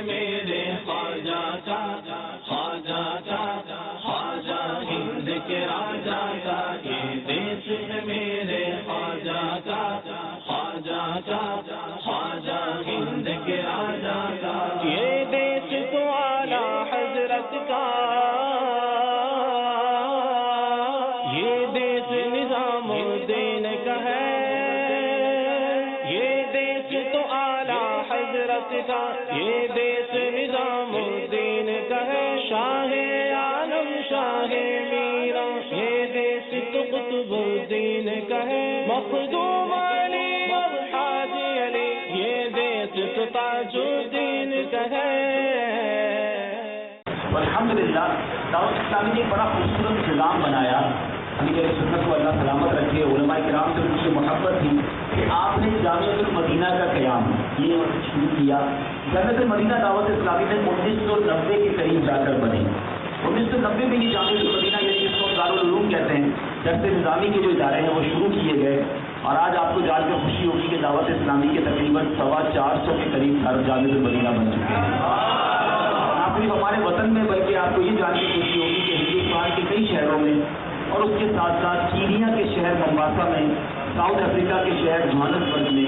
میرے خواجہ کا خواجہ کا خواجہ ہند کے راجا کا یہ دیش ہے میرے خواجہ کا خواجہ کا خواجہ ہند کے راجا کا یہ دیش تو اعلیٰ حضرت کا یہ دیش نظام الدین کا ہے یہ دیش تو اعلیٰ حضرت کا یہ دیش نظام الدین کا ہے شاہ عالم شاہ میرا یہ دیش تو قطب الدین کا ہے مخدوم علی اور حاجی علی یہ دیش تو تاج الدین کا ہے۔ الحمدللہ دعوت اسلامی نے بڑا خوبصورت نظام بنایا۔ امیر اہل سنت کو اللہ سلامت رکھے، علماء کرام سے ان کی محبت تھی کہ آپ نے جامعۃ المدینہ کا قیام یہ شروع کیا۔ جامعۃ المدینہ دعوت اسلامی میں 1990 کے قریب جا کر بنے۔ 1990 میں یہ جامعۃ المدینہ یعنی جس کو دارالعلوم کہتے ہیں درس نظامی کے جو ادارے ہیں وہ شروع کیے گئے، اور آج آپ کو جان کر خوشی ہوگی کہ دعوت اسلامی کے تقریباً 450 کے قریب جامعۃ المدینہ بن چکے ہیں۔ صرف ہمارے وطن میں بلکہ آپ کو یہ جان کے خوشی ہوگی کہ ہندوستان کے کئی شہروں میں اور اس کے ساتھ ساتھ کینیا کے شہر ممباسا میں، ساؤتھ افریقہ کے شہر جوہانسبرگ میں،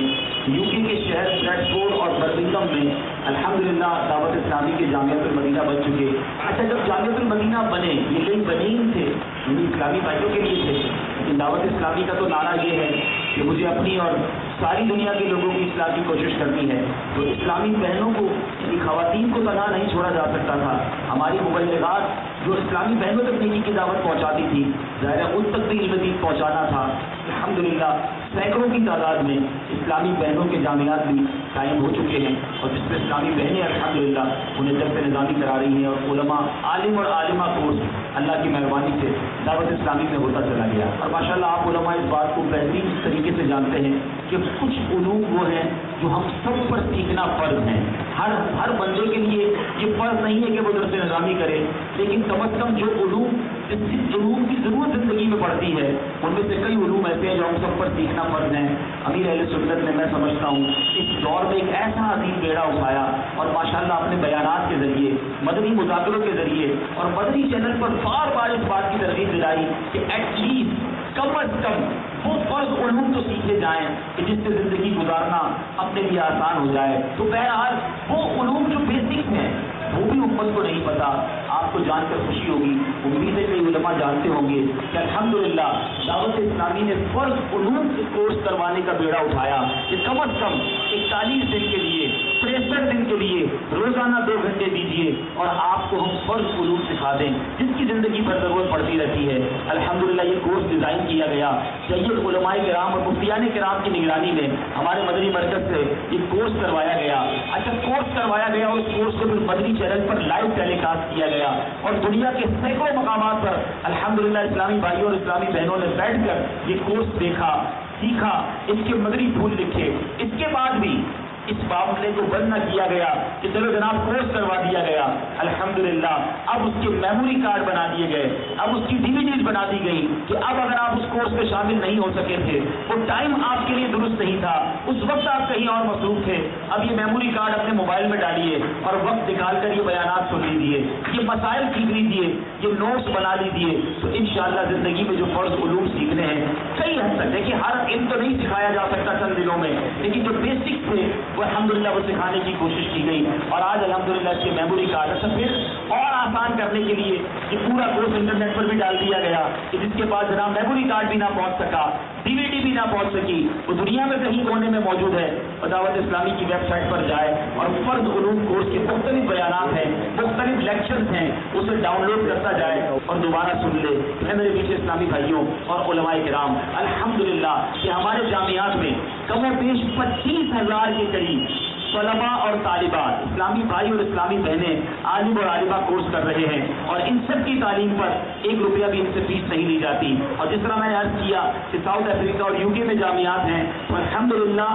یو کے شہر بریڈفورڈ اور برمنگھم میں الحمدللہ دعوت اسلامی کے جامعۃ المدینہ بن چکے۔ اچھا، جب جامعۃ المدینہ بنے یہ کئی بنین تھے، یعنی اسلامی بھائیوں کے لیے تھے، لیکن دعوت اسلامی کا تو نعرہ یہ ہے کہ مجھے اپنی اور ساری دنیا کے لوگوں کی اصلاح کی کوشش کرنی ہے، تو اسلامی بہنوں کو یعنی خواتین کو تنہا نہیں چھوڑا جا سکتا تھا۔ ہماری مبلغات جو اسلامی بہنوں تک نیکی کی دعوت پہنچاتی تھی، ظاہر ہے ان تک بھی علم دین پہنچانا تھا۔ الحمدللہ سینکڑوں کی تعداد میں اسلامی بہنوں کے جامعات بھی قائم ہو چکے ہیں، اور جس میں اسلامی بہنیں الحمدللہ انہیں درس نظامی کرا رہی ہیں، اور علماء عالم اور عالمہ کورس اللہ کی مہربانی سے دعوت اسلامی میں ہوتا چلا گیا۔ اور ماشاءاللہ آپ علماء اس بات کو بہترین طریقے سے جانتے ہیں کہ کچھ علوم وہ ہیں جو ہم سب پر سیکھنا فرض ہے۔ ہر بندے کے لیے یہ فرض نہیں ہے کہ وہ درس نظامی کرے، لیکن کم از کم جو علوم کی ضرورت زندگی میں پڑتی ہے ان میں سے کئی علوم ایسے ہیں جو ہم سب پر سیکھنا فرض ہیں۔ امیر اہل سنت نے میں سمجھتا ہوں اس دور میں ایک ایسا عظیم بیڑا اٹھایا، اور ماشاءاللہ اپنے بیانات کے ذریعے، مدنی مذاکروں کے ذریعے اور مدنی چینل پر بار بار اس بات کی ترغیب دلائی کہ ایٹ لیسٹ کم از کم وہ فرض علوم تو سیکھے جائیں کہ جس سے زندگی گزارنا اپنے لیے آسان ہو جائے۔ تو بہرحال وہ علوم جو بیسک ہیں وہ بھی امت کو نہیں پتا۔ آپ کو جان کر خوشی ہوگی، امید ہے کہ علماء جانتے ہوں گے کہ الحمدللہ دعوت اسلامی نے فرض علوم کے کورس کروانے کا بیڑا اٹھایا کہ کم از کم 41 دن کے لیے، 63 دن کے لیے روزانہ 2 گھنٹے دیجیے اور آپ کو ہم فرض علوم سکھا دیں جس کی زندگی پر ضرورت پڑتی رہتی ہے۔ الحمدللہ یہ کورس ڈیزائن کیا گیا سید علماء کرام اور مفتیان کرام کی نگرانی میں، ہمارے مدنی مرکز سے یہ کورس کروایا گیا۔ اچھا، کورس کروایا گیا اور اس کورس کو پھر مدنی چینل پر لائیو ٹیلی کاسٹ کیا گیا، اور دنیا کے سینکڑوں مقامات پر الحمدللہ اسلامی بھائیوں اور اسلامی بہنوں نے بیٹھ کر یہ کورس دیکھا، سیکھا، اس کے مدنی پھول لکھے۔ اس کے بعد بھی اس معاملے کو بند نہ کیا گیا کہ چلو جناب کورس کروا دیا گیا، الحمدللہ اب اس کے میموری کارڈ بنا دیے گئے، اب اس کی DVDs بنا دی گئی کہ اب اگر آپ اس کورس میں شامل نہیں ہو سکے تھے، وہ ٹائم آپ کے لیے درست نہیں تھا، اس وقت آپ کہیں اور مصروف تھے، اب یہ میموری کارڈ اپنے موبائل میں ڈالیے اور وقت نکال کر یہ بیانات سن لیجیے، یہ مسائل سیکھ لیجیے، یہ نوٹس بنا لیجیے، تو انشاءاللہ زندگی میں جو فرض علوم سیکھنے ہیں کئی حد تک ہے کہ ہر علم تو نہیں سکھایا جا سکتا چند دنوں میں، لیکن جو بیسک تھے وہ الحمدللہ وہ سکھانے کی کوشش کی گئی، اور آج الحمدللہ اس کے میموری کارڈ اچھا پھر اور آسان کرنے کے لیے یہ پورا کورس انٹرنیٹ پر بھی ڈال دیا گیا کہ جس کے پاس جناب میموری کارڈ بھی نہ پہنچ سکا، DVD بھی نہ پہنچ سکی، وہ دنیا میں کہیں کونے میں موجود ہے، اور دعوت اسلامی کی ویب سائٹ پر جائے اور فرض علوم کورس کے مختلف بیانات ہیں، مختلف لیکچرز ہیں، اسے ڈاؤن لوڈ کرتا جائے اور دوبارہ سن لے۔ میرے پیچھے اسلامی بھائیوں اور علماء کرام الحمدللہ کہ ہمارے جامعات میں کم و بیش 25,000 کے قریب طلباء اور طالبات، اسلامی بھائی اور اسلامی بہنیں عالم اور عالمہ کورس کر رہے ہیں، اور ان سب کی تعلیم پر 1 روپیہ بھی ان سے فیس نہیں لی جاتی۔ اور جس طرح میں نے عرض کیا کہ ساؤتھ افریقہ اور UK میں جامعات ہیں، تو الحمدللہ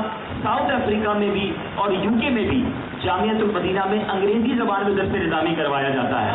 ساؤتھ افریقہ میں بھی اور UK میں بھی جامعۃ المدینہ میں انگریزی زبان میں درس نظامی کروایا جاتا ہے۔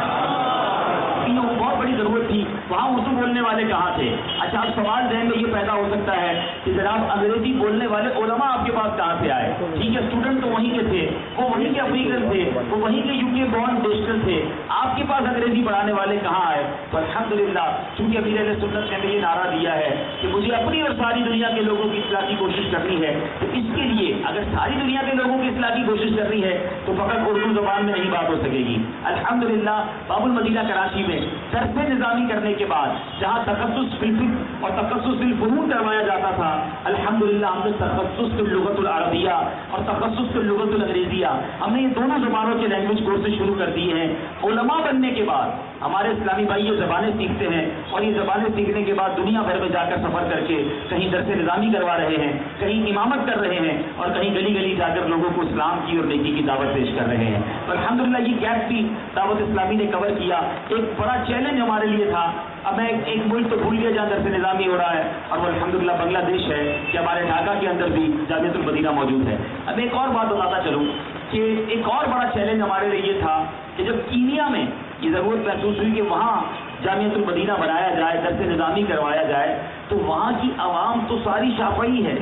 یہ بہت بڑی ہماری ضرورت تھی وہاں اردو بولنے والے کہاں تھے؟ اچھا اب سوال ذہن میں یہ پیدا ہو سکتا ہے کہ جناب انگریزی بولنے والے علماء آپ کے پاس کہاں سے آئے؟ ٹھیک ہے اسٹوڈنٹ تو وہیں کے تھے, وہ وہیں کے افریقن تھے, وہ وہیں کے UK بورن بیسٹر تھے, آپ کے پاس انگریزی پڑھانے والے کہاں آئے؟ تو الحمدللہ چونکہ امیر اہل سنت نے یہ نعرہ دیا ہے کہ مجھے اپنی اور ساری دنیا کے لوگوں کی اصلاح کی کوشش کرنی ہے, تو اس کے لیے اگر ساری دنیا کے لوگوں کی اصلاح کی کوشش کرنی ہے تو فقط اردو زبان میں نہیں بات ہو سکے گی. الحمدللہ باب المدینہ کراچی میں درس نظامی کرنے کے بعد جہاں تخصص فی الفقہ اور تخصص فی الفنون کروایا جاتا تھا, الحمدللہ ہم نے تخصص فی اللغۃ العربیہ اور تخصص فی اللغۃ الانگریزیہ ہم نے یہ دونوں زبانوں کے لینگویج کورسز شروع کر دیے ہیں. علماء بننے کے بعد ہمارے اسلامی بھائی یہ زبانیں سیکھتے ہیں اور یہ زبانیں سیکھنے کے بعد دنیا بھر میں جا کر سفر کر کے کہیں درس نظامی کروا رہے ہیں, کہیں امامت کر رہے ہیں اور کہیں گلی گلی جا کر لوگوں کو اسلام کی اور نیکی کی دعوت پیش کر رہے ہیں. تو الحمدللہ یہ گیپ بھی دعوت اسلامی نے کور کیا. ایک بڑا چیلنج ہمارے لیے تھا. اب میں ایک ملک تو بھول گیا جہاں درس نظامی ہو رہا ہے اور وہ الحمدللہ بنگلہ دیش ہے کہ ہمارے ڈھاکہ کے اندر بھی جامعۃ المدینہ موجود ہے. اب ایک اور بات بتاتا چلوں کہ ایک اور بڑا چیلنج ہمارے لیے یہ تھا کہ جب کینیا میں یہ ضرورت محسوس ہوئی کہ وہاں جامعۃ المدینہ بنایا جائے, درس نظامی کروایا جائے, تو وہاں کی عوام تو ساری شافعی ہے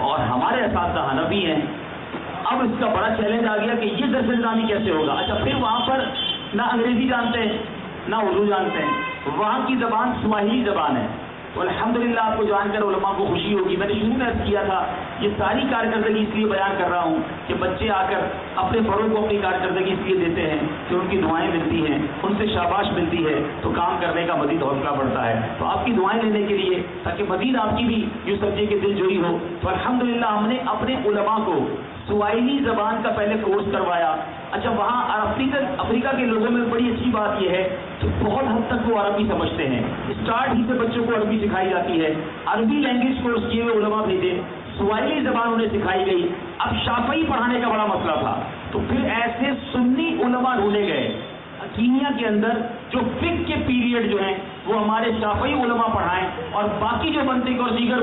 اور ہمارے اساتذہ حنفی ہیں. اب اس کا بڑا چیلنج آ گیا کہ یہ درس نظامی کیسے ہوگا. اچھا پھر وہاں پر نہ انگریزی جانتے ہیں نہ اردو جانتے ہیں, وہاں کی زبان سواحلی زبان ہے. تو الحمدللہ آپ کو جان کر علماء کو خوشی ہوگی. میں نے شروع میں عرض کیا تھا یہ ساری کارکردگی اس لیے بیان کر رہا ہوں کہ بچے آ کر اپنے بڑوں کو اپنی کارکردگی اس لیے دیتے ہیں کہ ان کی دعائیں ملتی ہیں, ان سے شاباش ملتی ہے تو کام کرنے کا مزید حوصلہ بڑھتا ہے. تو آپ کی دعائیں لینے کے لیے تاکہ مزید آپ کی بھی یوں سمجھے کہ دل جوئی ہو, تو الحمدللہ ہم نے اپنے علماء کو سواحلی زبان کا پہلے کورس کروایا. اچھا وہاں افریقہ کے لوگوں میں بڑی اچھی بات یہ ہے کہ بہت حد تک وہ عربی سمجھتے ہیں. اسٹارٹ ہی سے بچوں کو عربی سکھائی جاتی ہے. عربی لینگویج کورس کیے ہوئے علماء بھیجے, سواحلی زبان انہیں سکھائی گئی. اب شافعی پڑھانے کا بڑا مسئلہ تھا تو پھر ایسے سنی علماء ڈھونڈے گئے کینیا کے اندر جو فقہ کے پیریڈ جو ہیں وہ ہمارے شافعی علماء پڑھائیں اور باقی جو منطق اور دیگر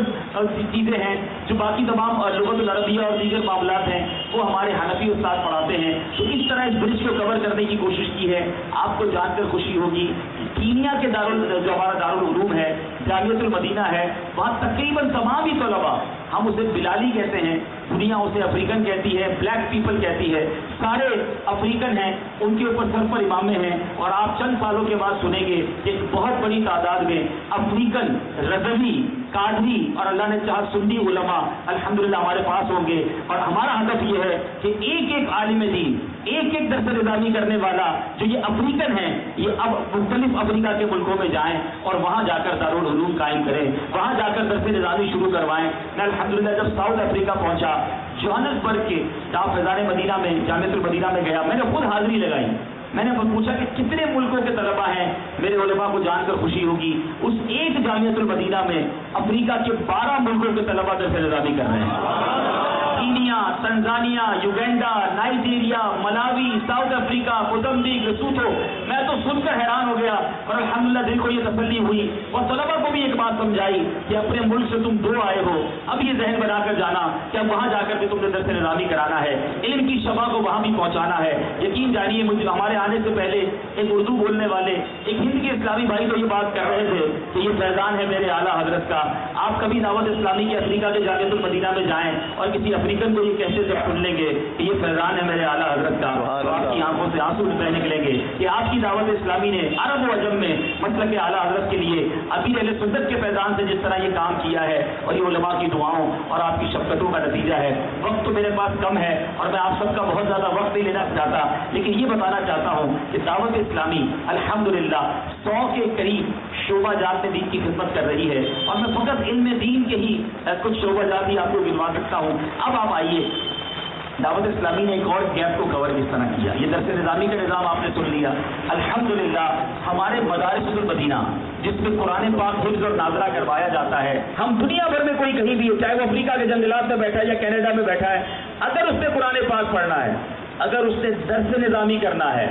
چیزیں ہیں جو باقی تمام لغت العربیہ اور دیگر معاملات ہیں وہ ہمارے حنفی استاد پڑھاتے ہیں. تو اس طرح اس برج کو کور کرنے کی کوشش کی ہے. آپ کو جان کر خوشی ہوگی کینیا کے جو ہمارا دارالعلوم ہے جامعۃ المدینہ ہے, وہاں تقریباً تمام ہی طلباء, ہم اسے بلالی کہتے ہیں, دنیا اسے افریقن کہتی ہے, بلیک پیپل کہتی ہے, سارے افریقن ہیں, ان کے اوپر سر پر امامے ہیں. اور آپ چند سالوں کے بعد سنیں گے کہ ایک بہت بڑی تعداد میں افریقن, رضوی, قادری اور اللہ نے چاہا سنی علماء الحمدللہ ہمارے پاس ہوں گے. اور ہمارا ہدف یہ ہے کہ ایک ایک عالم دین, ایک ایک درس نظامی کرنے والا جو یہ افریقن ہیں یہ اب مختلف افریقہ کے ملکوں میں جائیں اور وہاں جا کر دارالعلوم قائم کریں, وہاں جا کر درس نظامی شروع کروائیں. میں الحمدللہ جب ساؤتھ افریقہ پہنچا, جوہانسبرگ کے جہاں فیضان مدینہ میں جامعۃ المدینہ میں گیا, میں نے خود حاضری لگائی. میں نے پوچھا کہ کتنے ملکوں کے طلباء ہیں. میرے علماء کو جان کر خوشی ہوگی اس ایک جامعۃ المدینہ میں افریقہ کے 12 ملکوں کے طلباء درس نظامی کر رہے ہیں. کینیا, تنزانیہ, یوگینڈا, نائجیریا, ملاوی, ساؤتھ افریقہ, موزمبیق, لیسوتھو. میں تو سن کر حیران ہو گیا اور الحمدللہ دل کو یہ تسلی ہوئی اور طلباء کو بھی ایک بات سمجھائی کہ اپنے ملک سے تم دور آئے ہو, اب یہ ذہن بنا کر جانا کہ اب وہاں جا کر کے تم نے درس نظامی کرانا ہے, علم کی شبہ کو وہاں بھی پہنچانا ہے. یقین جانیے مجھے ہمارے آنے سے پہلے ایک اردو بولنے والے ایک ہند کے اسلامی بھائی تو یہ بات کر رہے تھے کہ یہ فیضان ہے میرے اعلیٰ حضرت کا. آپ کبھی دعوت اسلامی کے افریقہ کے جامعۃ المدینہ میں جائیں اور کسی افریقن کو یہ کہتے جب سن لیں گے کہ یہ فیضان ہے میرے اعلیٰ حضرت کا, تو آپ کی آنکھوں سے آنسو بہ نکلیں گے کہ آپ کی دعوت اسلامی نے عرب و عجم میں مسلک اعلیٰ حضرت کے لیے امیر اہل سنت کے فیضان سے جس طرح یہ کام کیا ہے اور یہ علماء کی دعاؤں اور آپ کی شفقتوں کا نتیجہ ہے. وقت تو میرے پاس کم ہے اور میں آپ سب کا بہت زیادہ وقت نہیں لینا چاہتا, لیکن یہ بتانا چاہتا ہوں کہ دعوت اسلامی الحمدللہ 100 کے قریب شعبہ جات میں دین کی خدمت کر رہی ہے اور میں فقط علم دین کے ہی کچھ شعبہ جات ہی آپ کو گنوا سکتا ہوں. اب آپ آئیے, دعوت اسلامی نے ایک اور گیپ کو کور کس طرح کیا. یہ درس نظامی کا نظام آپ نے سن لیا. الحمدللہ ہمارے مدارس المدینہ جس میں قرآن پاک حفظ اور نازلہ کروایا جاتا ہے, ہم دنیا بھر میں کوئی کہیں بھی ہو, چاہے وہ افریقہ کے جنگلات میں بیٹھا ہے یا کینیڈا میں بیٹھا ہے, اگر اس نے قرآن پاک پڑھنا ہے, اگر اس نے درس نظامی کرنا ہے,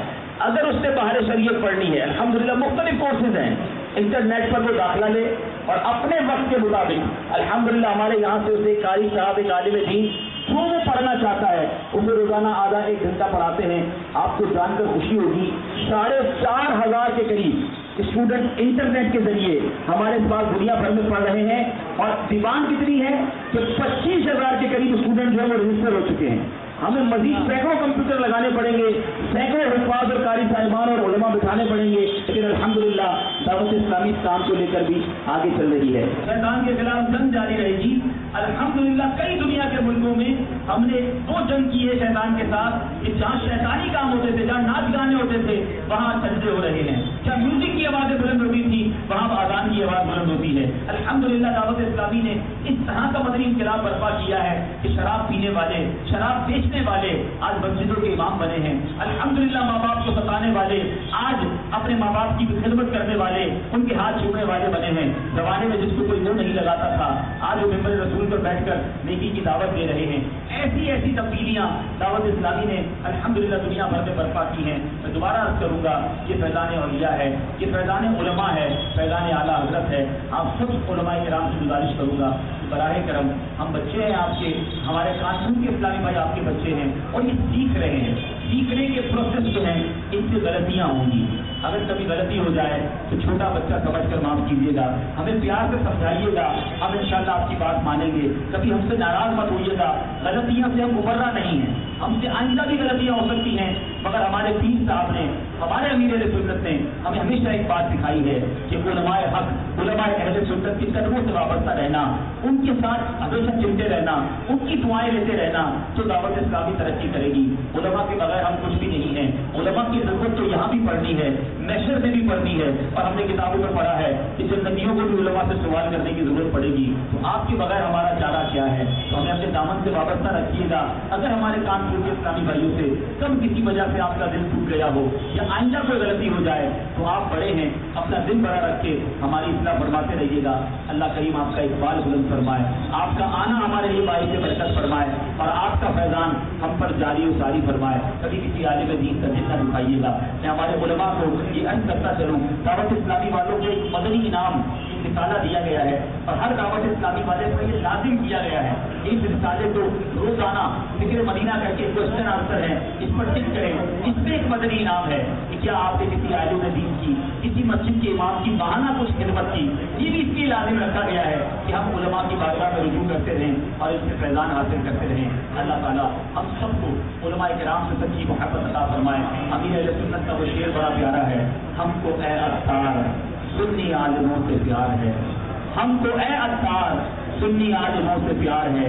اگر اس نے باہر شریعت پڑھنی ہے, الحمدللہ مختلف کورسز ہیں, انٹرنیٹ پر وہ داخلہ لے اور اپنے وقت کے مطابق الحمدللہ ہمارے یہاں سے اسے قاری صاحب ایک عالم دین جو وہ پڑھنا چاہتا ہے اسے روزانہ آدھا 1 گھنٹہ پڑھاتے ہیں. آپ کو جان کر خوشی ہوگی 4,500 کے قریب اسٹوڈنٹ انٹرنیٹ کے ذریعے ہمارے پاس دنیا بھر میں پڑھ رہے ہیں، اور ڈیمانڈ کتنی ہے کہ 25,000 کے قریب اسٹوڈنٹ جو ہے وہ رجسٹر ہو چکے ہیں۔ ہمیں مزید سینکڑوں کمپیوٹر لگانے پڑیں گے، سینکڑوں حفاظ اور قاری صاحبان اور علماء بٹھانے پڑیں گے، لیکن الحمدللہ دعوت اسلامی اس کام کو لے کر بھی آگے چل رہی ہے۔ شیطان کے خلاف جنگ جاری رہے گی۔ الحمدللہ کئی دنیا کے ملکوں میں ہم نے وہ جنگ کی ہے شیطان کے ساتھ کہ جہاں شیطانی کام ہوتے تھے، جہاں ناچ گانے ہوتے تھے، وہاں سجدے ہو رہے ہیں، جہاں میوزک کی آوازیں بلند ہوتی تھی وہاں اذان کی آواز بلند ہوتی ہے۔ الحمدللہ دعوت اسلامی نے اس طرح کا مدنی انقلاب برپا کیا ہے کہ شراب پینے والے، شراب بیچنے والے آج مسجدوں کے امام بنے ہیں۔ الحمدللہ ماں باپ کو ستانے والے آج اپنے ماں باپ کی خدمت کرنے والے، ان کے ہاتھ چھونے والے بنے ہیں۔ زمانے میں جس کو کوئی منہ نہیں لگاتا تھا، آج وہ ممبر رسول پر بیٹھ کر نیکی کی دعوت دے رہے ہیں۔ ایسی ایسی تبدیلیاں دعوت اسلامی نے الحمدللہ دنیا بھر میں برپا کی ہیں۔ میں دوبارہ عرض کروں گا، یہ فیضان اولیاء ہے، یہ فیضان علماء ہے، فیضان اعلیٰ حضرت ہے۔ آپ سب علماء کرام سے گزارش کروں گا، براہ کرم ہم بچے ہیں آپ کے، ہمارے قانون کے اسلامی بھائی آپ کے بچے ہیں، اور یہ سیکھ رہے ہیں۔ سیکھنے کے پروسیس جو ہیں ان سے غلطیاں ہوں گی، اگر کبھی غلطی ہو جائے تو چھوٹا بچہ سمجھ کر معاف کیجیے گا، ہمیں پیار سے سمجھائیے گا، ہم انشاءاللہ آپ کی بات مانیں گے۔ کبھی ہم سے ناراض مت ہوئیے گا، غلطیاں سے ہم مبرہ نہیں ہیں، ہم سے آئندہ بھی غلطیاں ہو سکتی ہیں، مگر ہمارے پیر صاحب نے، ہمارے امیر اہل سنت نے ہمیں ہمیشہ ایک بات سکھائی ہے کہ علماء حق، علماء اہل سنت کی قدموں سے وابستہ رہنا، ان کے ساتھ ہمیشہ چلتے رہنا، ان کی دعائیں لیتے رہنا، تو دعوت اسلامی ترقی کرے گی۔ علماء کے بغیر ہم کچھ بھی نہیں ہیں۔ علماء کی ضرورت تو یہاں بھی پڑھنی ہے، میشر میں بھی پڑھنی ہے، اور ہم نے کتابوں میں پڑھا ہے کہ جنتیوں کو بھی علماء سے سوال کرنے کی ضرورت پڑے گی۔ تو آپ کے بغیر ہمارا چارہ کیا ہے؟ تو ہمیں اپنے دامن سے وابستہ رکھیے گا۔ اگر ہمارے کانپور کے اسلامی بھائیوں سے کم کسی وجہ سے آپ کا دل ٹوٹ گیا ہو یا آئندہ کوئی غلطی ہو جائے تو آپ بڑے ہیں، اپنا دل بڑا رکھ کے ہماری اصلاح فرماتے رہیے گا۔ اللہ کریم آپ کا اقبال بلند فرمائے، آپ کا آنا ہمارے لیے باعث برکت فرمائے، اور آپ کا فیضان ہم پر جاری و ساری فرمائے۔ کبھی کسی عالم دین کا دل نہ دکھائیے گا۔ میں ہمارے علماء کو یہ عرض کرتا چلوں، دعوت اسلامی والوں کو ایک مدنی انعام رسالہ دیا گیا ہے، اور ہر دعوت اسلامی والے کو یہ لازم کیا گیا ہے اس رسالے کو روزانہ ذکر مدینہ کر کے کوشچن آنسر ہے، اس پر ٹک کریں۔ اس میں ایک مدنی انعام ہے کہ کیا آپ نے کسی عالم دین کی، کسی مسجد کے امام کی ماہانہ کچھ خدمت کی، یہ بھی اس لیے لازم رکھا گیا ہے کہ ہم علماء کی بارگاہ میں رجوع کرتے رہیں اور اس سے فیضان حاصل کرتے رہیں۔ اللہ تعالیٰ ہم سب کو علماء کرام سے سچی محبت عطا فرمائے۔ امیر اہل سنت کا وہ شعر بڑا پیارا ہے، ہم کو اے عطار سنی عالموں سے پیار ہے، ہم کو اے عطار سنی عالموں سے پیار ہے،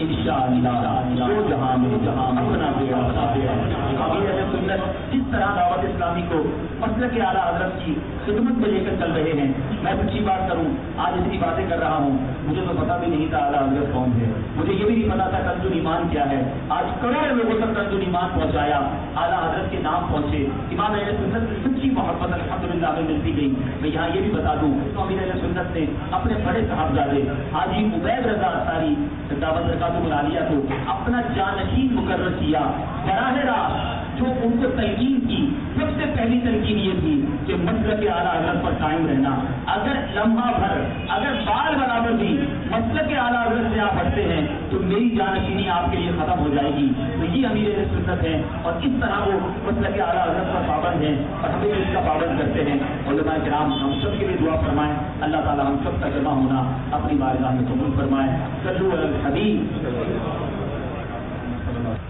انشاءاللہ دو جہاں میں جہاں اپنا بیڑا امیر اہل سنت جس طرح دعوت اسلامی کو مسلک اعلیٰ حضرت کی خدمت میں لے کر چل رہے ہیں۔ میں سچی بات کروں، آج اتنی باتیں کر رہا ہوں، مجھے تو پتا بھی نہیں تھا اعلیٰ حضرت کون ہے، مجھے یہ بھی نہیں پتا تھا کنز ایمان کیا ہے۔ آج کروڑوں لوگوں تک کنز ایمان پہنچایا، اعلیٰ حضرت کے نام پہنچے، امام اہل سنت کی سچی محبت الحمدللہ میں ملتی گئی۔ میں یہاں یہ بھی بتا دوں، امیر اہل سنت نے اپنے بڑے صاحبزادے حاجی عبید رضا انصاری دعوت برکاتہ العالیہ کو اپنا جانشین مقرر کیا۔ براہ راست جو ان کو تلقین کی، سب سے پہلی تلقین یہ تھی کہ مسلک اعلیٰ حضرت پر قائم رہنا، اگر لمحہ بھر، اگر بال برابر بھی مسلک اعلیٰ حضرت سے آپ ہٹتے ہیں تو میری جانشینی آپ کے لیے ختم ہو جائے گی۔ تو یہ امیر اہل سنت ہے، اور اس طرح وہ مسلک اعلیٰ حضرت پر پابند ہیں، اور ہمیں بھی اس کا پابند کرتے ہیں۔ علماء کرام ہم سب کے لیے دعا فرمائیں، اللہ تعالیٰ ہم سب کا جمع ہونا اپنی بارگاہ میں قبول فرمائے۔ صلو علی الحبیب۔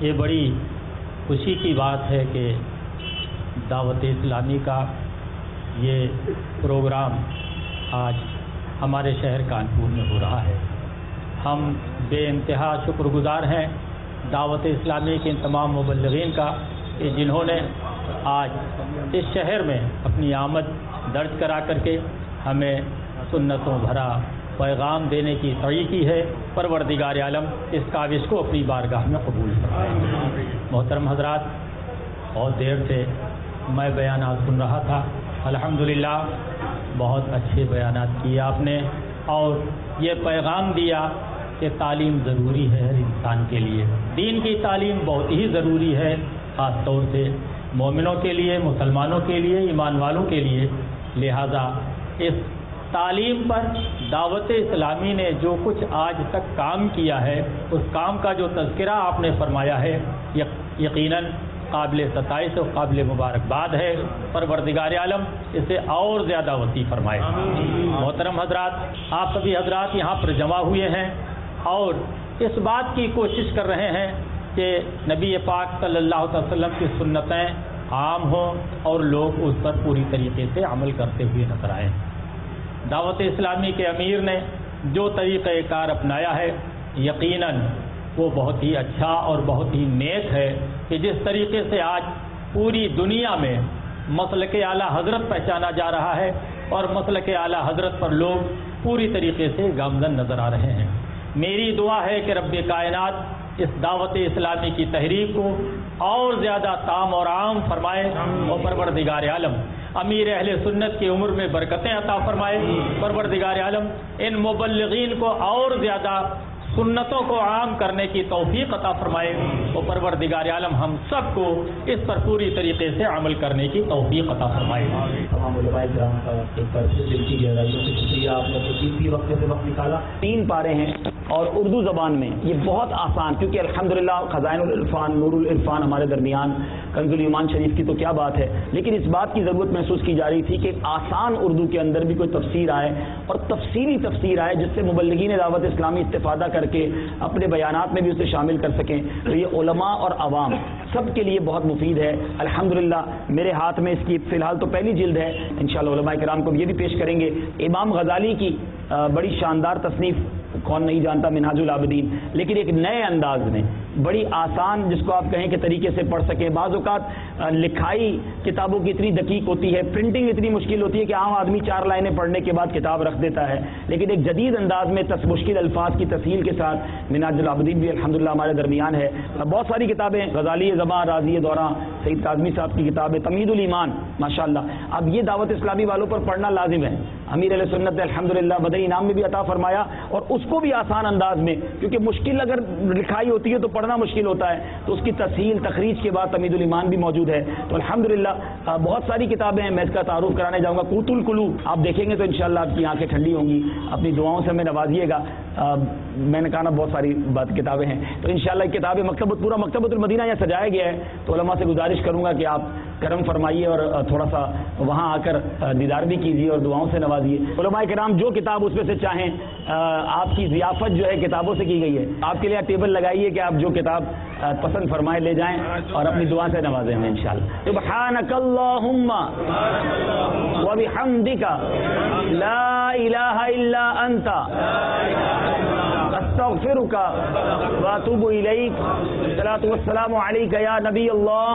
یہ بڑی خوشی کی بات ہے کہ دعوت اسلامی کا یہ پروگرام آج ہمارے شہر کانپور میں ہو رہا ہے۔ ہم بے انتہا شکر گزار ہیں دعوت اسلامی کے ان تمام مبلغین کا کہ جنہوں نے آج اس شہر میں اپنی آمد درج کرا کر کے ہمیں سنتوں بھرا پیغام دینے کی سعی کی ہے۔ پروردگار عالم اس کاوش کو اپنی بارگاہ میں قبول فرمائے۔ محترم حضرات، بہت دیر سے میں بیانات سن رہا تھا، الحمدللہ بہت اچھے بیانات کیے آپ نے، اور یہ پیغام دیا کہ تعلیم ضروری ہے ہر انسان کے لیے، دین کی تعلیم بہت ہی ضروری ہے، خاص طور سے مومنوں کے لیے، مسلمانوں کے لیے، ایمان والوں کے لیے۔ لہذا اس تعلیم پر دعوت اسلامی نے جو کچھ آج تک کام کیا ہے، اس کام کا جو تذکرہ آپ نے فرمایا ہے، یقیناً قابل ستائش و قابل مبارکباد ہے. پروردگار عالم اسے اور زیادہ وسیع فرمائے. محترم حضرات، آپ سبھی حضرات یہاں پر جمع ہوئے ہیں اور اس بات کی کوشش کر رہے ہیں کہ نبی پاک صلی اللہ علیہ وسلم کی سنتیں عام ہوں اور لوگ اس پر پوری طریقے سے عمل کرتے ہوئے نظر آئیں. دعوت اسلامی کے امیر نے جو طریقہ کار اپنایا ہے یقیناً وہ بہت ہی اچھا اور بہت ہی نیک ہے کہ جس طریقے سے آج پوری دنیا میں مسلک اعلیٰ حضرت پہچانا جا رہا ہے اور مسلک اعلیٰ حضرت پر لوگ پوری طریقے سے گامزن نظر آ رہے ہیں. میری دعا ہے کہ رب کائنات اس دعوت اسلامی کی تحریک کو اور زیادہ تام اور عام فرمائے اور پروردگار عالم امیر اہل سنت کی عمر میں برکتیں عطا فرمائے. پروردگار عالم ان مبلغین کو اور زیادہ سنتوں کو عام کرنے کی توفیق عطا فرمائے اور پروردگار عالم ہم سب کو اس پر پوری طریقے سے عمل کرنے کی توفیق عطا فرمائے. تمام علماء کرام کا ایک بار پھر دل کی گہرائیوں سے شکریہ، آپ نے قیمتی وقت سے وقت نکالا. 3 پارے ہیں اور اردو زبان میں یہ بہت آسان، کیونکہ الحمدللہ خزائن العرفان، نور العرفان ہمارے درمیان، کنز الایمان شریف کی تو کیا بات ہے، لیکن اس بات کی ضرورت محسوس کی جا رہی تھی کہ آسان اردو کے اندر بھی کوئی تفسیر آئے اور تفصیلی تفسیر آئے جس سے مبلغین دعوت اسلامی استفادہ کر کے اپنے بیانات میں بھی اسے شامل کر سکیں. تو یہ علماء اور عوام سب کے لیے بہت مفید ہے. الحمدللہ میرے ہاتھ میں اس کی فی الحال تو پہلی جلد ہے، انشاءاللہ علماء کرام کو یہ بھی پیش کریں گے. امام غزالی کی بڑی شاندار تصنیف، کون نہیں جانتا، منہاج العابدین، لیکن ایک نئے انداز میں بڑی آسان، جس کو آپ کہیں کہ طریقے سے پڑھ سکیں. بعض اوقات لکھائی کتابوں کی اتنی دقیق ہوتی ہے، پرنٹنگ اتنی مشکل ہوتی ہے کہ عام آدمی 4 لائنیں پڑھنے کے بعد کتاب رکھ دیتا ہے، لیکن ایک جدید انداز میں مشکل الفاظ کی تسہیل کے ساتھ منہاج العابدین بھی الحمدللہ ہمارے درمیان ہے. بہت ساری کتابیں، غزالی زبان، رازی دوراں، سید کاظمی صاحب کی کتاب ہے تمہید الایمان، ماشاءاللہ. اب یہ دعوت اسلامی والوں پر پڑھنا لازم ہے. امیر علیہ سنت نے الحمدللہ مدنی انعام میں بھی عطا فرمایا اور اس کو بھی آسان انداز میں، کیونکہ مشکل اگر لکھائی ہوتی ہے تو پڑھنا مشکل ہوتا ہے، تو اس کی تسہیل تخریج کے بعد تمہید الایمان بھی موجود ہے. تو الحمدللہ بہت ساری کتابیں ہیں. میں اس کا تعارف کرانے جاؤں گا. قوت القلوب آپ دیکھیں گے تو انشاءاللہ آپ کی آنکھیں ٹھنڈی ہوں گی. اپنی دعاؤں سے ہمیں نوازیے گا. میں نے کہا نا بہت ساری کتابیں ہیں، تو انشاءاللہ کتابیں پورا مکتبۃ المدینہ یہاں سجایا گیا ہے. تو علماء سے گزارش کروں گا کہ آپ کرم فرمائیے اور تھوڑا سا وہاں آ کر دیدار بھی کیجیے اور دعاؤں سے نوازیے. علماء کرام جو کتاب اس میں سے چاہیں، آپ کی ضیافت جو ہے کتابوں سے کی گئی ہے. آپ کے لیے ٹیبل لگائیے کہ آپ جو کتاب پسند فرمائے لے جائیں اور اپنی دعا سے نوازیں ہمیں انشاءاللہ. سبحانک اللہم وبحمدک لا الہ الا انت استغفرک واتوب الیک. الصلاۃ والسلام علیک یا نبی اللہ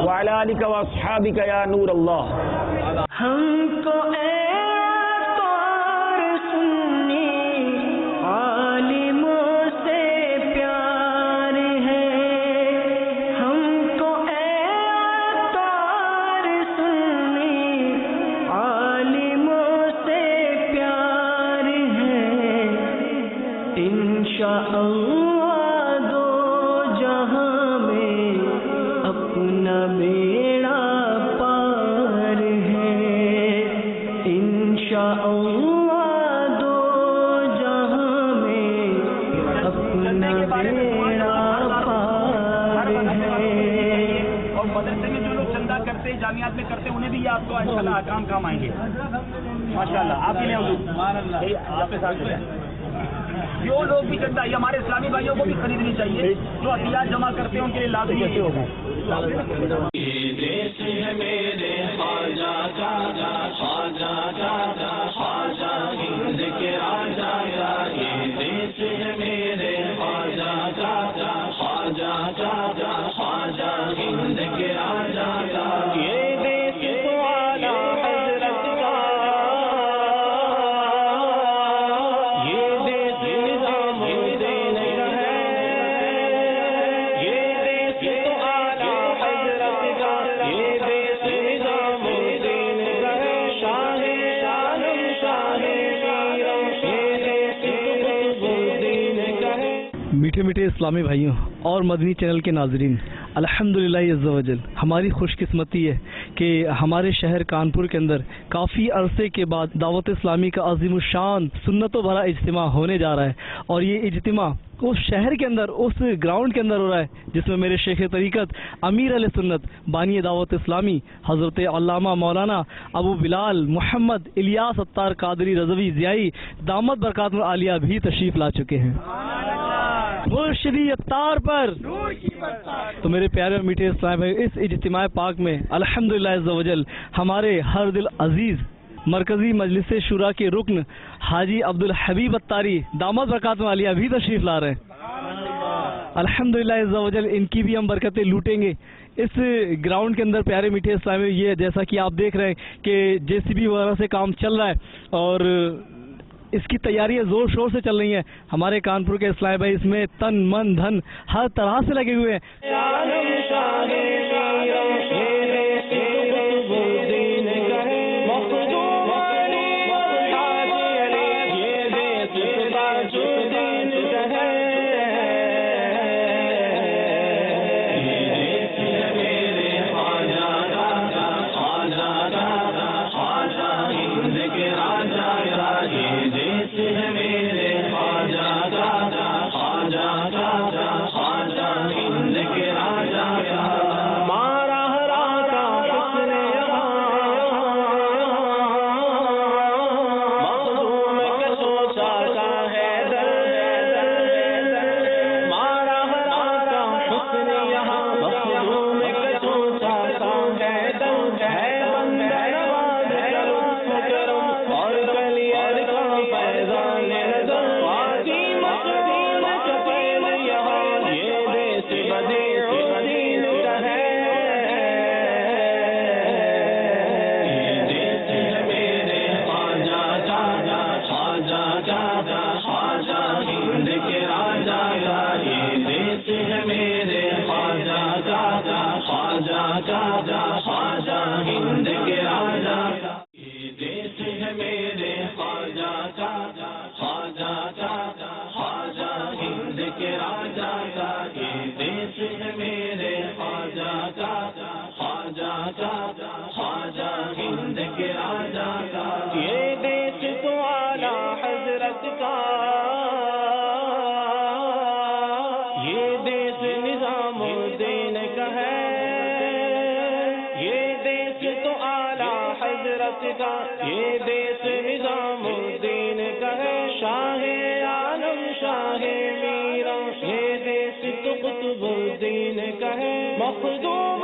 وعلی آلک واصحابک یا نور اللہ. ہم کو اطہار سنی عالموں سے پیار ہے، ہم کو اطہار سنی عالموں سے پیار ہے. انشاءاللہ دو جہاں میں اپنا بیڑا پار ہے. انشاءاللہ دو جہاں میں اپنا بیڑا پار ہے. اور مدرسے میں جو لوگ چندہ کرتے ہیں، جامعات میں کرتے ہیں، انہیں بھی یہ آپ کو انشاءاللہ احکام کام آئیں گے ماشاءاللہ. آپ کے لیے آپ کے ساتھ جو لوگ بھی چندہ، یہ ہمارے اسلامی بھائیوں کو بھی خریدنی چاہیے. جو عطیات جمع کرتے ہیں ان کے لیے لازمی کیسے ہوگا. میٹھے میٹھے اسلامی بھائیوں اور مدنی چینل کے ناظرین، الحمدللہ عز و جل ہماری خوش قسمتی ہے کہ ہمارے شہر کانپور کے اندر کافی عرصے کے بعد دعوت اسلامی کا عظیم الشان سنتوں بھرا اجتماع ہونے جا رہا ہے، اور یہ اجتماع اس شہر کے اندر، اس گراؤنڈ کے اندر ہو رہا ہے جس میں میرے شیخ طریقت امیر علیہ سنت بانی دعوت اسلامی حضرت علامہ مولانا ابو بلال محمد الیاس اتار قادری رضوی ضیائی دامت برکات العالیہ بھی تشریف لا چکے ہیں۔ مرشدی اتار پر تو میرے پیارے اور میٹھے اسلام بھائی، اس اجتماع پاک میں الحمدللہ عز و جل ہمارے ہر دل عزیز مرکزی مجلس شورا کے رکن حاجی عبدالحبیب اتاری دامت برکات عالیہ بھی تشریف لا رہے ہیں۔ الحمدللہ عز و جل ان کی بھی ہم برکتیں لوٹیں گے۔ اس گراؤنڈ کے اندر پیارے میٹھے اسلامی، یہ جیسا کہ آپ دیکھ رہے ہیں کہ JCB وغیرہ سے کام چل رہا ہے اور اس کی تیاریاں زور شور سے چل رہی ہیں۔ ہمارے کانپور کے اسلام بھائی اس میں تن من دھن ہر طرح سے لگے ہوئے ہیں۔ یہ دیس نظام الدین کا ہے، شاہ عالم شاہ میرا، یہ دیس تو قطب الدین کا ہے، مخدوم